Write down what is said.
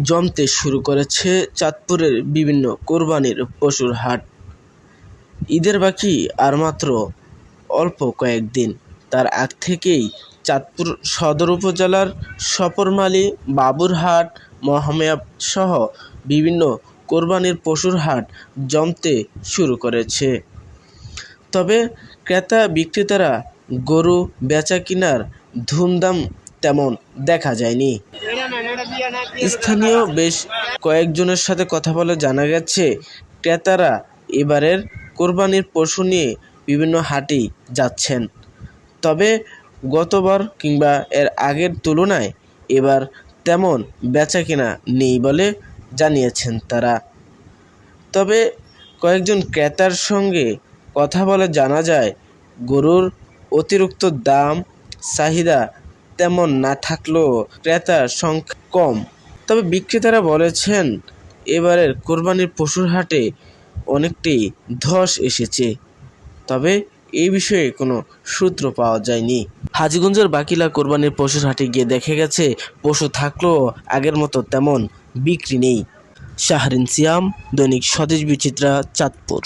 জমতে শুরু করেছে চাঁদপুরের বিভিন্ন কোরবানির পশুর হাট। ঈদের বাকি আর মাত্র অল্প কয়েকদিন। তার আগ থেকেই চাঁদপুর সদর উপজেলার সপরমালী, বাবুরহাট, মহামেয়া সহ বিভিন্ন কোরবানির পশুর হাট জমতে শুরু করেছে। তবে ক্রেতা বিক্রেতারা গরু বেচাকেনার ধুমধাম তেমন দেখা যায়নি। স্থানীয় বেশ কয়েকজনের সাথে কথা বলে জানা গেছে, ক্রেতারা এবারের কোরবানির পশু নিয়ে বিভিন্ন হাটেই যাচ্ছেন। তবে গতবার কিংবা এর আগের তুলনায় এবার তেমন বেচাকেনা নেই বলে জানিয়েছেন তারা। তবে কয়েকজন ক্রেতার সঙ্গে কথা বলে জানা যায়, গরুর অতিরিক্ত দাম, চাহিদা তেমন না থাকলেও ক্রেতার সংখ্যা কম। তবে বিক্রেতারা বলেছেন, এবারের কোরবানির পশুর হাটে অনেকটাই ধস এসেছে। তবে এই বিষয়ে কোনো সূত্র পাওয়া যায়নি। হাজীগঞ্জের বাকিলা কোরবানির পশুর হাটে গিয়ে দেখা গেছে, পশু থাকলেও আগের মতো তেমন বিক্রি নেই। শাহরিন সিয়াম, দৈনিক স্বদেশ বিচিত্রা, চাঁদপুর।